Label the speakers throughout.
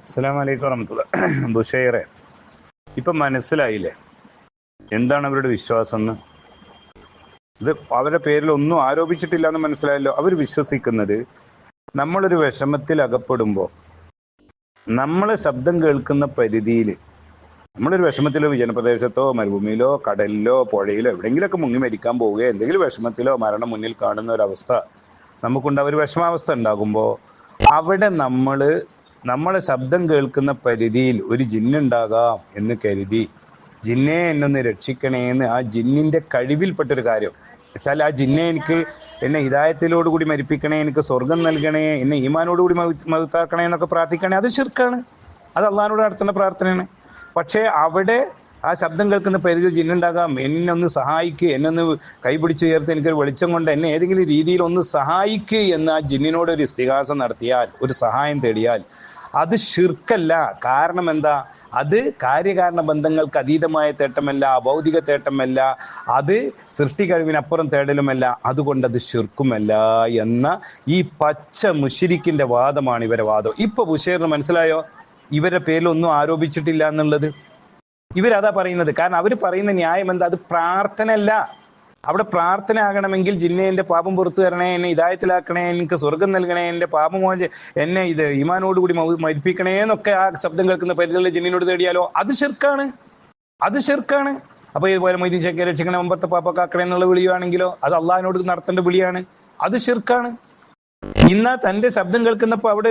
Speaker 1: അസ്സലാമു അലൈക്കും വറഹ്മത്തുള്ളാഹി. ബുഷൈറെ, ഇപ്പം മനസ്സിലായില്ലേ എന്താണ് അവരുടെ വിശ്വാസം എന്ന്? ഇത് അവരുടെ പേരിൽ ഒന്നും ആരോപിച്ചിട്ടില്ല എന്ന് മനസ്സിലായല്ലോ. അവർ വിശ്വസിക്കുന്നത് നമ്മളൊരു വിഷമത്തിൽ അകപ്പെടുമ്പോൾ നമ്മളെ ശബ്ദം കേൾക്കുന്ന പരിധിയിൽ, നമ്മളൊരു വിഷമത്തിലോ ജനപ്രദേശത്തോ മരുഭൂമിയിലോ കടലിലോ പുഴയിലോ എവിടെയെങ്കിലുമൊക്കെ മുങ്ങി മരിക്കാൻ പോവുകയോ എന്തെങ്കിലും വിഷമത്തിലോ മരണം മുന്നിൽ കാണുന്ന ഒരവസ്ഥ നമുക്കുണ്ടാവും. ഒരു വിഷമാവസ്ഥ ഉണ്ടാകുമ്പോൾ അവിടെ നമ്മളെ ശബ്ദം കേൾക്കുന്ന പരിധിയിൽ ഒരു ജിന്നുണ്ടാകാം എന്ന് കരുതി ജിന്നെ എന്നൊന്ന് രക്ഷിക്കണേന്ന് ആ ജിന്നിന്റെ കഴിവിൽപ്പെട്ടൊരു കാര്യം വെച്ചാൽ, ആ ജിന്നെ എന്നെ ഹിദായത്തിലോടുകൂടി മരിപ്പിക്കണേ, എനിക്ക് സ്വർഗം നൽകണേ, എന്നെ ഈമാനോടുകൂടി മൗത്താക്കണേ എന്നൊക്കെ പ്രാർത്ഥിക്കണേ, അത് ശിർക്കാണ്. അത് അള്ളാഹിനോട് നടത്തുന്ന പ്രാർത്ഥനയാണ്. പക്ഷേ അവിടെ ആ ശബ്ദം കേൾക്കുന്ന പരിധിയിൽ ജിന്നുണ്ടാകാം, എന്നെ ഒന്ന് സഹായിക്കുക, എന്നെ ഒന്ന് കൈപിടിച്ച് ഉയർത്തി എനിക്കൊരു വെളിച്ചം കൊണ്ട് എന്നെ ഏതെങ്കിലും രീതിയിൽ ഒന്ന് സഹായിക്കുക എന്ന് ആ ജിന്നിനോട് ഒരു ഇസ്തിഗാസ നടത്തിയാൽ, ഒരു സഹായം തേടിയാൽ അത് ശിർക്കല്ല. കാരണം എന്താ? അത് കാര്യകാരണ ബന്ധങ്ങൾക്ക് അതീതമായ തേട്ടമല്ല, അഭൗതിക തേട്ടമല്ല, അത് സൃഷ്ടി കഴിവിനപ്പുറം തേടലുമല്ല, അതുകൊണ്ട് അത് ശിർക്കുമല്ല എന്ന ഈ പച്ച മുശ്രിക്കിന്റെ വാദമാണ് ഇവരെ വാദം. ഇപ്പൊ ബുഷൈറിന് മനസ്സിലായോ ഇവരുടെ പേരിലൊന്നും ആരോപിച്ചിട്ടില്ല എന്നുള്ളത്? ഇവരതാ പറയുന്നത്. കാരണം അവർ പറയുന്ന ന്യായം എന്താ? അത് പ്രാർത്ഥന അല്ല. അവിടെ പ്രാർത്ഥന ആകണമെങ്കിൽ ജിന്നെ എന്റെ പാപം പുറത്തു തരണേ, എന്നെ ഹിദായത്തിലാക്കണേ, എനിക്ക് സ്വർഗം നൽകണേ, എന്റെ പാപമോച എന്നെ ഈമാനോടുകൂടി മരിപ്പിക്കണേ എന്നൊക്കെ ആ ശബ്ദം കേൾക്കുന്ന പരിധിയുള്ള ജിന്നിനോട് തേടിയാലോ അത് ശിർക്കാണ്. അത് ശിർക്കാണ്. അപ്പൊ ഇതുപോലെ മൊയ്തീൻ ഷേഖ് രക്ഷിക്കണേ, മുമ്പത്തെ പാപ്പക്കാക്കണേ എന്നുള്ള വിളിയാണെങ്കിലോ അത് അള്ളാഹിനോട് നടത്തേണ്ട വിളിയാണ്. അത് ശിർക്കാണ്. ഇന്നാ തന്റെ ശബ്ദം കേൾക്കുന്നപ്പോ അവിടെ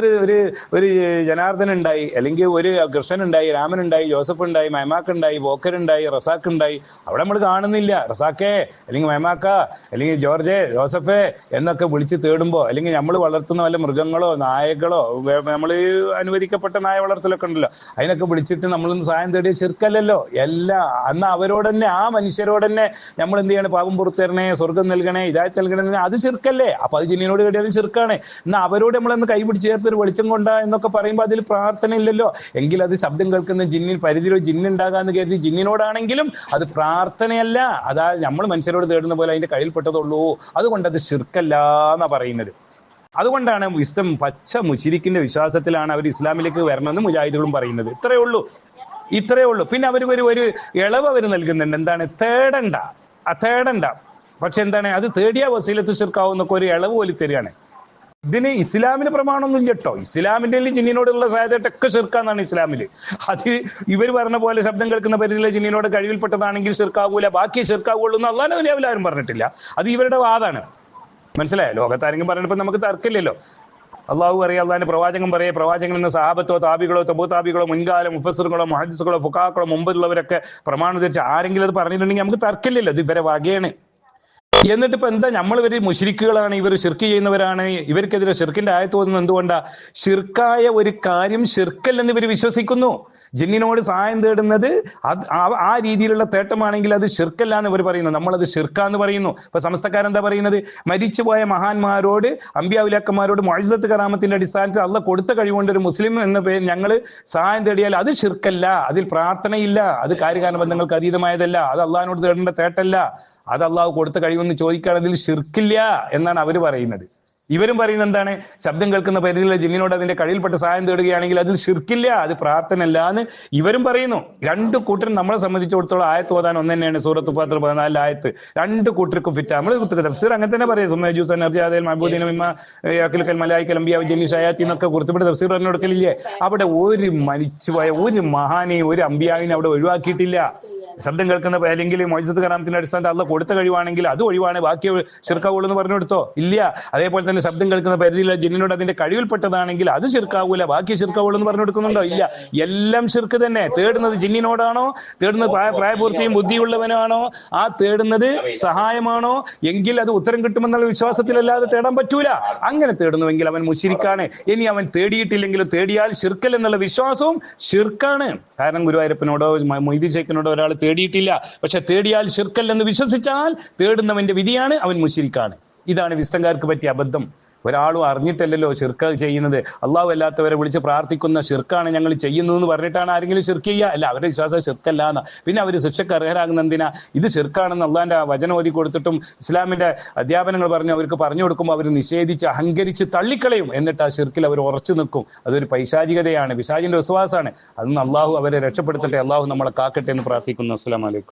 Speaker 1: ഒരു ജനാർദ്ദൻ ഉണ്ടായി, അല്ലെങ്കിൽ ഒരു കൃഷ്ണൻ ഉണ്ടായി, രാമൻ ഉണ്ടായി, ജോസഫ് ഉണ്ടായി, മൈമാക്ക് ഉണ്ടായി, ബോക്കറുണ്ടായി, റസാഖ് ഉണ്ടായി. അവിടെ നമ്മൾ കാണുന്നില്ല റസാഖേ, അല്ലെങ്കിൽ മൈമാക്ക, അല്ലെങ്കിൽ ജോർജെ, ജോസഫേ എന്നൊക്കെ വിളിച്ച് തേടുമ്പോ, അല്ലെങ്കിൽ നമ്മൾ വളർത്തുന്ന വല്ല മൃഗങ്ങളോ നായകളോ, നമ്മൾ അനുവദിക്കപ്പെട്ട നായ വളർത്തലൊക്കെ ഉണ്ടല്ലോ, അതിനൊക്കെ വിളിച്ചിട്ട് നമ്മളൊന്ന് സഹായം തേടിയ ശിർക്കല്ലല്ലോ. അന്ന് അവരോട് തന്നെ, ആ മനുഷ്യരോട് തന്നെ നമ്മൾ എന്ത് ചെയ്യണം? പാപം പുറത്തു തരണേ, സ്വർഗം നൽകണേ, ഹിദായത്ത് നൽകണേ, അത് ശിർക്കല്ലേ? അപ്പൊ അത് ജിന്നിനോട് കേട്ടിയാലും ശിർക്കാണ്. എന്നാ അവരോട് നമ്മളൊന്ന് കൈപിടിച്ച് ചേർത്ത് ഒരു വെളിച്ചം കൊണ്ടാ എന്നൊക്കെ പറയുമ്പോൾ അതിൽ പ്രാർത്ഥന ഇല്ലല്ലോ. എങ്കിൽ അത് ശബ്ദം കേൾക്കുന്ന ജിന്നിൽ പരിധിയിലോ ജിന്നുണ്ടാകാന്ന് കരുതി ജിന്നിനോടാണെങ്കിലും അത് പ്രാർത്ഥനയല്ല. അതാ നമ്മൾ മനുഷ്യരോട് തേടുന്ന പോലെ അതിന്റെ കയ്യിൽപ്പെട്ടതുള്ളൂ. അതുകൊണ്ട് അത് ശിർക്കല്ല എന്നാ പറയുന്നത്. അതുകൊണ്ടാണ് പച്ച മുശ്രിക്കിന്റെ വിശ്വാസത്തിലാണ് അവർ ഇസ്ലാമിലേക്ക് വരണമെന്ന് മുജാഹിദുകളും പറയുന്നത്. ഇത്രയേ ഉള്ളൂ. പിന്നെ അവർ ഒരു ഇളവ് അവർ നൽകുന്നുണ്ട്. എന്താണ്? തേടണ്ട. പക്ഷെ എന്താണ്? അത് തേടിയ വസീലത്ത് ശിർക്കാവും എന്നൊക്കെ ഒരു ഇളവ് പോലും തരികയാണ്. ഇതിന് ഇസ്ലാമിന് പ്രമാണമൊന്നും ഇല്ല കേട്ടോ. ഇസ്ലാമിന്റെ ജിന്നിനോടുള്ള സാധ്യതയൊക്കെ ശിർക്കാന്നാണ് ഇസ്ലാമില്. അത് ഇവർ പറഞ്ഞ പോലെ ശബ്ദം കേൾക്കുന്ന പരിധിയിലെ ജിന്നിനോട് കഴിവിൽപ്പെട്ടതാണെങ്കിൽ ശിർക്കാവൂല, ബാക്കി ശിർക്കാവുള്ളൂ എന്ന് അള്ളാഹുവിന്റെ വലിയ ആരും പറഞ്ഞിട്ടില്ല. അത് ഇവരുടെ വാദമാണ്. മനസ്സിലായോ? ലോകത്താരെങ്കിലും പറഞ്ഞപ്പോൾ നമുക്ക് തർക്കമില്ലല്ലോ. അള്ളാഹു അറിയാം, അള്ളാഹിന്റെ പ്രവാചകൻ പറയേ, പ്രവാചകൻ എന്ന സഹാബത്തോ താബികളോ തബൂതാബികളോ മുൻകാല മുഫസ്സിറുകളോ മുഹദ്ദിസുകളോ ഫുഖാക്കളോ മുമ്പുള്ളവരൊക്കെ പ്രമാണം ധരിച്ച് ആരെങ്കിലും അത് പറഞ്ഞിട്ടുണ്ടെങ്കിൽ നമുക്ക് തർക്കമില്ലല്ലോ. ഇത് ഇവരെ വകയാണ്. എന്നിട്ട് ഇപ്പൊ എന്താ? നമ്മൾ ഇവര് മുശ്രിക്കുകളാണ്, ഇവർ ശിർക്ക് ചെയ്യുന്നവരാണ്, ഇവർക്കെതിരെ ശിർക്കിന്റെ ആയത്ത് തോന്നുന്നത് എന്തുകൊണ്ടാ? ശിർക്കായ ഒരു കാര്യം ശിർക്കല്ലെന്ന് ഇവർ വിശ്വസിക്കുന്നു. ജിന്നിനോട് സഹായം തേടുന്നത് ആ രീതിയിലുള്ള തേട്ടമാണെങ്കിൽ അത് ശിർക്കല്ല എന്ന് ഇവർ പറയുന്നു. നമ്മളത് ശിർക്കാന്ന് പറയുന്നു. ഇപ്പൊ സമസ്തക്കാരെന്താ പറയുന്നത്? മരിച്ചുപോയ മഹാന്മാരോട്, അമ്പിയാവുലാക്കന്മാരോട് മുഅ്ജിസത്ത് കറാമത്തിന്റെ അടിസ്ഥാനത്തിൽ അള്ളാഹ് കൊടുത്ത കഴിവുകൊണ്ട് ഒരു മുസ്ലിം എന്ന പേര് ഞങ്ങൾ സഹായം തേടിയാൽ അത് ശിർക്കല്ല, അതിൽ പ്രാർത്ഥനയില്ല, അത് കാര്യകാരണ ബന്ധങ്ങൾക്ക് അതീതമായതല്ല, അത് അള്ളാഹിനോട് തേടേണ്ട തേട്ടല്ല, അത് അള്ളാഹു കൊടുത്ത കഴിവെന്ന് ചോദിക്കാൻ അതിൽ ശിർക്കില്ല എന്നാണ് അവർ പറയുന്നത്. ഇവരും പറയുന്നത് എന്താണ്? ശബ്ദം കേൾക്കുന്ന പരിധിയിലെ ജിന്നിനോട് അതിന്റെ കഴിയിൽപ്പെട്ട് സഹായം തേടുകയാണെങ്കിൽ അതിൽ ശിർക്കില്ല, അത് പ്രാർത്ഥനയല്ല എന്ന് ഇവരും പറയുന്നു. രണ്ടു കൂട്ടരും നമ്മളെ സംബന്ധിച്ചിടത്തോളം ആയത്ത് ഓതാൻ ഒന്ന് തന്നെയാണ്. സൂറത്ത് ഫാത്തിർ 14 ആയത്ത് രണ്ടു കൂട്ടർക്കും ഫിറ്റ്. നമ്മൾ തഫ്സീർ അങ്ങനെ തന്നെ പറയും. എന്നൊക്കെ കുറിച്ചിട്ട് തഫ്സീർ പറഞ്ഞു കൊടുക്കലില്ലേ? അവിടെ ഒരു മരിച്ചുപോയ ഒരു മഹാനെ, ഒരു അമ്പിയാവിനെ അവിടെ ഒഴിവാക്കിയിട്ടില്ല. ശബ്ദം കേൾക്കുന്ന അല്ലെങ്കിൽ മുഅ്ജിസത്ത് കറാമത്തിന്റെ അടിസ്ഥാനത്തിൽ അള്ളാഹ് കൊടുത്ത കഴിവാണെങ്കിൽ അത് ഒഴിവാണ്, ബാക്കി ശിർക്കാവുള്ളൂ എന്ന് പറഞ്ഞു കൊടുത്തോ? ഇല്ല. അതേപോലെ തന്നെ ശബ്ദം കേൾക്കുന്ന പരിധിയിലെ ജിന്നിനോട് അതിന്റെ കഴിവിൽപ്പെട്ടതാണെങ്കിൽ അത് ശിർക്കാവൂല, ബാക്കി ശിർക്കാവുള്ളൂ എന്ന് പറഞ്ഞു കൊടുക്കുന്നുണ്ടോ? ഇല്ല. എല്ലാം ശിർക്ക് തന്നെ. തേടുന്നത് ജിന്നിനോടാണോ? തേടുന്നത് പ്രായപൂർത്തിയും ബുദ്ധിയുള്ളവനാണോ? ആ തേടുന്നത് സഹായമാണോ? എങ്കിൽ അത് ഉത്തരം കിട്ടുമെന്നുള്ള വിശ്വാസത്തിലല്ലാതെ തേടാൻ പറ്റൂല. അങ്ങനെ തേടുന്നുവെങ്കിൽ അവൻ മുശ്രിക്കാണ്. ഇനി അവൻ തേടിയിട്ടില്ലെങ്കിലും തേടിയാൽ ശിർക്കൽ എന്നുള്ള വിശ്വാസവും ശിർക്കാണ്. കാരണം ഗുരുവായൂരപ്പനോടോ മൊയ്തീൻ ഷേഖിനോടോ ഒരാൾ തേടിയിട്ടില്ല, പക്ഷെ തേടിയാൽ ശിർക്കൽ എന്ന് വിശ്വസിച്ചാൽ തേടുന്നവന്റെ വിധിയാണ്, അവൻ മുശ്രിക്കാണ്. ഇതാണ് വിസ്തംകാർക്ക് പറ്റിയ അബദ്ധം. ഒരാളും അറിഞ്ഞിട്ടല്ലല്ലോ ഷിർക്ക് ചെയ്യുന്നത്. അള്ളാഹു അല്ലാത്തവരെ വിളിച്ച് പ്രാർത്ഥിക്കുന്ന ഷിർക്കാണ് ഞങ്ങൾ ചെയ്യുന്നു എന്ന് പറഞ്ഞിട്ടാണ് ആരെങ്കിലും ഷിർക്ക് ചെയ്യുക? അല്ല, അവരുടെ വിശ്വാസം ഷിർക്കല്ല എന്ന്. പിന്നെ അവർ ശിക്ഷക്ക് അർഹരാകുന്ന എന്തിനാ? ഇത് ഷിർക്കാണെന്ന് അള്ളാഹിന്റെ വചനം ഓതി കൊടുത്തിട്ടും ഇസ്ലാമിന്റെ അധ്യാപനങ്ങൾ പറഞ്ഞ് അവർക്ക് പറഞ്ഞു കൊടുക്കുമ്പോൾ അവർ നിഷേധിച്ച് അഹങ്കരിച്ച് തള്ളിക്കളയും. എന്നിട്ട് ആ ഷിർക്കിൽ അവർ ഉറച്ചു നിൽക്കും. അതൊരു പൈശാചികതയാണ്, പിശാചിന്റെ വിശ്വാസമാണ്. അതൊന്നും അള്ളാഹു അവരെ രക്ഷപ്പെടുത്തട്ടെ, അള്ളാഹു നമ്മളെ കാക്കട്ടെ എന്ന് പ്രാർത്ഥിക്കുന്നു. അസ്സലാമു അലൈക്കും.